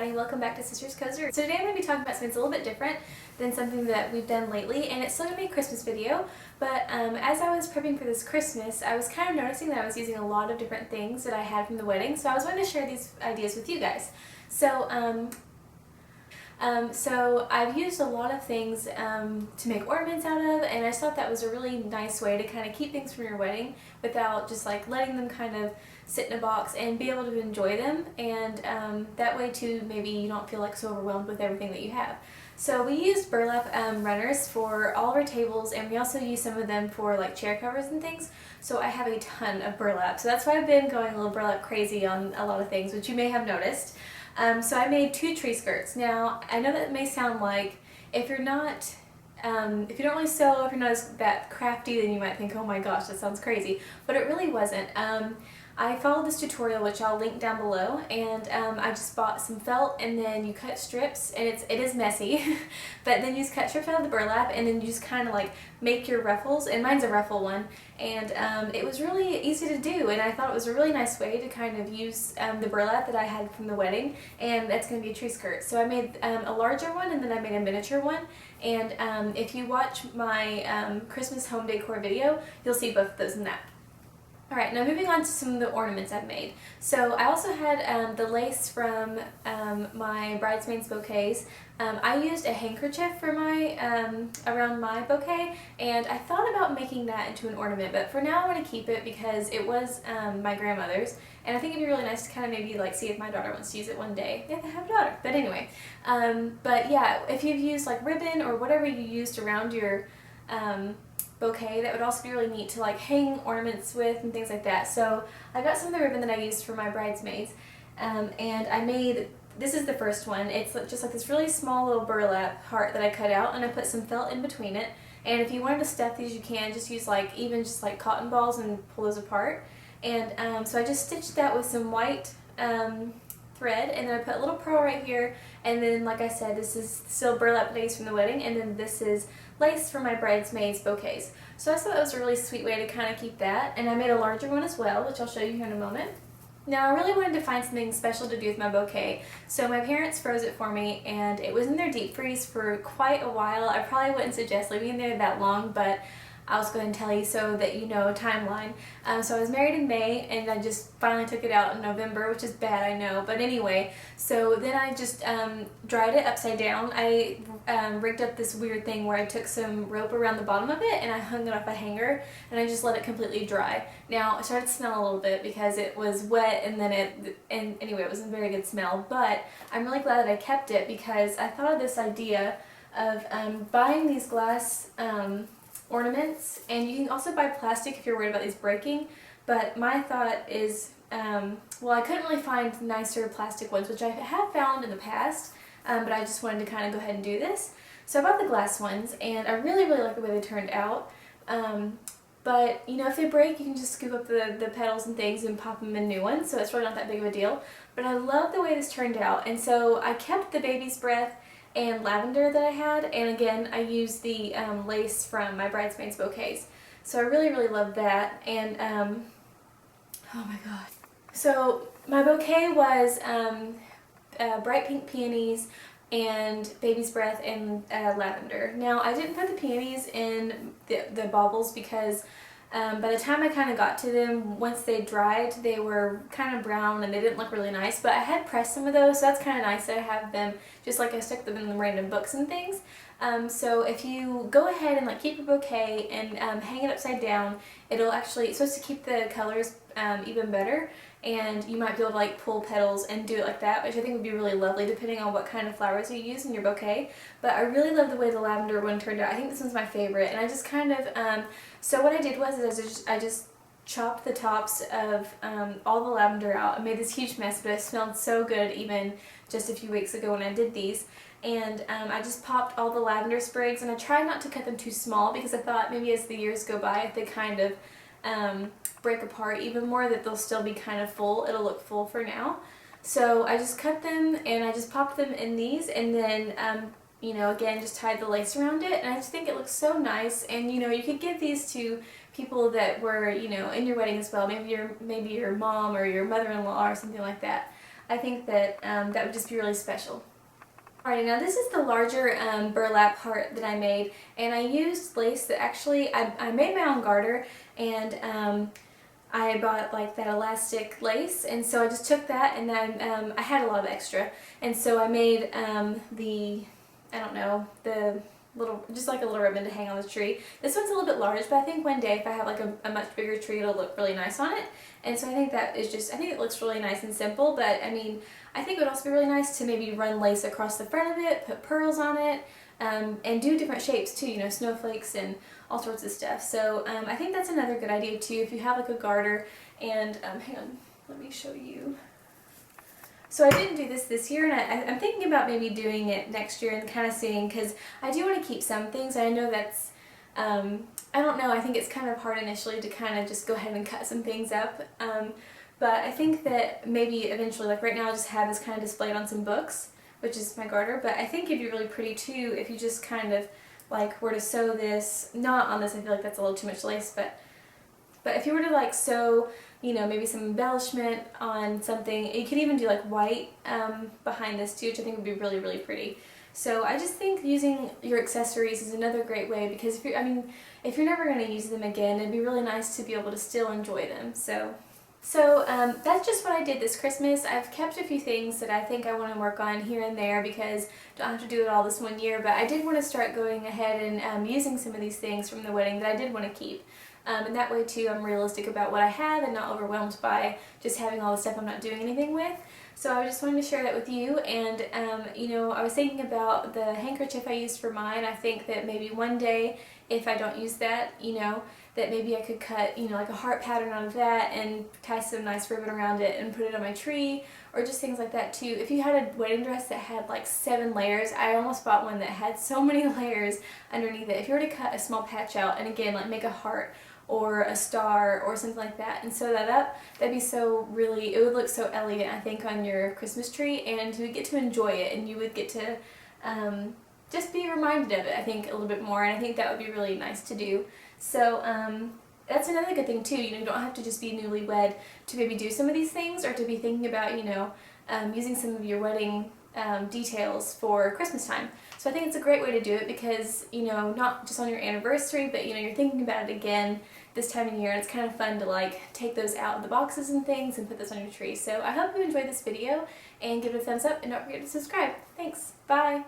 everybody, welcome back to Sisters Cozy. So today I'm going to be talking about something that's a little bit different than something that we've done lately, and it's still going to be a Christmas video, but as I was prepping for this Christmas, I was kind of noticing that I was using a lot of different things that I had from the wedding, so I was wanting to share these ideas with you guys. So I've used a lot of things to make ornaments out of, and I just thought that was a really nice way to kind of keep things from your wedding without just like letting them kind of sit in a box and be able to enjoy them, and that way too maybe you don't feel like so overwhelmed with everything that you have. So we used burlap runners for all of our tables, and we also used some of them for like chair covers and things. So I have a ton of burlap, so that's why I've been going a little burlap crazy on a lot of things, which you may have noticed. So I made 2 tree skirts. Now, I know that may sound like if you don't really sew, if you're not that crafty, then you might think, oh my gosh, that sounds crazy. But it really wasn't. I followed this tutorial, which I'll link down below, and I just bought some felt, and then you cut strips, and it is messy, but then you just cut strips out of the burlap, and then you just kind of like make your ruffles, and mine's a ruffle one, and it was really easy to do, and I thought it was a really nice way to kind of use the burlap that I had from the wedding, and that's going to be a tree skirt. So I made a larger one, and then I made a miniature one, and if you watch my Christmas home decor video, you'll see both of those in that. Alright, now moving on to some of the ornaments I've made. So I also had the lace from my bridesmaids bouquets. I used a handkerchief for my around my bouquet, and I thought about making that into an ornament, but for now I want to keep it because it was my grandmother's, and I think it'd be really nice to kind of maybe like see if my daughter wants to use it one day. If I have a daughter. But anyway, but yeah, if you've used like ribbon or whatever you used around your bouquet, that would also be really neat to like hang ornaments with and things like that. So I got some of the ribbon that I used for my bridesmaids, and I made, this is the first one, it's just like this really small little burlap heart that I cut out, and I put some felt in between it, and if you wanted to stuff these you can just use like even just like cotton balls and pull those apart, and so I just stitched that with some white thread, and then I put a little pearl right here, and then like I said, this is still burlap lace from the wedding, and then this is lace for my bridesmaids bouquets. So I thought that was a really sweet way to kind of keep that, and I made a larger one as well, which I'll show you here in a moment. Now I really wanted to find something special to do with my bouquet, so my parents froze it for me, and it was in their deep freeze for quite a while. I probably wouldn't suggest leaving it there that long, but I was going to tell you so that you know a timeline. So I was married in May, and I just finally took it out in November, which is bad, I know, but anyway, so then I just dried it upside down. I rigged up this weird thing where I took some rope around the bottom of it, and I hung it off a hanger, and I just let it completely dry. Now, it started to smell a little bit because it was wet, and then anyway, it wasn't a very good smell, but I'm really glad that I kept it because I thought of this idea of buying these glass ornaments, and you can also buy plastic if you're worried about these breaking, but my thought is, well, I couldn't really find nicer plastic ones, which I have found in the past, but I just wanted to kind of go ahead and do this. So I bought the glass ones, and I really like the way they turned out, but you know, if they break, you can just scoop up the petals and things and pop them in new ones, so it's really not that big of a deal. But I love the way this turned out, and so I kept the baby's breath and lavender that I had, and again I used the lace from my bridesmaids bouquets. So I really love that, and oh my god. So my bouquet was bright pink peonies and baby's breath and lavender. Now I didn't put the peonies in the baubles because by the time I kind of got to them, once they dried, they were kind of brown and they didn't look really nice, but I had pressed some of those, so that's kind of nice that I have them just like I stuck them in the random books and things. So if you go ahead and like keep your bouquet and hang it upside down, it'll actually, it's supposed to keep the colors even better, and you might be able to like pull petals and do it like that, which I think would be really lovely depending on what kind of flowers you use in your bouquet. But I really love the way the lavender one turned out. I think this one's my favorite, and I just kind of, so what I did was I just chopped the tops of all the lavender out. I made this huge mess, but it smelled so good even just a few weeks ago when I did these. And I just popped all the lavender sprigs, and I tried not to cut them too small because I thought maybe as the years go by, if they kind of break apart even more, that they'll still be kind of full. It'll look full for now. So I just cut them, and I just popped them in these, and then you know, again, just tied the lace around it, and I just think it looks so nice. And you know, you could give these to people that were, you know, in your wedding as well. Maybe your mom or your mother-in-law or something like that. I think that that would just be really special. Alrighty, now this is the larger burlap heart that I made, and I used lace that actually, I made my own garter, and I bought like that elastic lace, and so I just took that, and then I had a lot of extra, and so I made I don't know, the little, just like a little ribbon to hang on the tree. This one's a little bit large, but I think one day if I have like a much bigger tree, it'll look really nice on it. And so I think that is just, I think it looks really nice and simple, but I mean, I think it would also be really nice to maybe run lace across the front of it, put pearls on it, and do different shapes too, you know, snowflakes and all sorts of stuff. So I think that's another good idea too, if you have like a garter. And hang on, let me show you. So I didn't do this year, and I'm thinking about maybe doing it next year and kind of seeing, because I do want to keep some things. I know that's, I don't know, I think it's kind of hard initially to kind of just go ahead and cut some things up. But I think that maybe eventually, like right now I just have this kind of displayed on some books, which is my garter, but I think it'd be really pretty too if you just kind of like were to sew this, not on this, I feel like that's a little too much lace, but if you were to like sew, you know, maybe some embellishment on something, you could even do like white behind this too, which I think would be really, really pretty. So I just think using your accessories is another great way, because if you're, I mean, if you're never going to use them again, it'd be really nice to be able to still enjoy them. So that's just what I did this Christmas. I've kept a few things that I think I want to work on here and there, because I don't have to do it all this one year, but I did want to start going ahead and using some of these things from the wedding that I did want to keep. And that way too I'm realistic about what I have and not overwhelmed by just having all the stuff I'm not doing anything with. So I just wanted to share that with you, and you know, I was thinking about the handkerchief I used for mine. I think that maybe one day, if I don't use that, you know, that maybe I could cut, you know, like a heart pattern out of that and tie some nice ribbon around it and put it on my tree, or just things like that too. If you had a wedding dress that had like 7 layers, I almost bought one that had so many layers underneath it. If you were to cut a small patch out and again like make a heart or a star or something like that and sew that up, that'd be so really, it would look so elegant I think on your Christmas tree, and you would get to enjoy it, and you would get to just be reminded of it, I think, a little bit more, and I think that would be really nice to do. So that's another good thing too, you know, you don't have to just be newlywed to maybe do some of these things, or to be thinking about, you know, using some of your wedding details for Christmas time. So I think it's a great way to do it, because, you know, not just on your anniversary, but you know, you're thinking about it again this time of year, and it's kind of fun to like take those out of the boxes and things and put those on your tree. So I hope you enjoyed this video, and give it a thumbs up, and don't forget to subscribe. Thanks. Bye.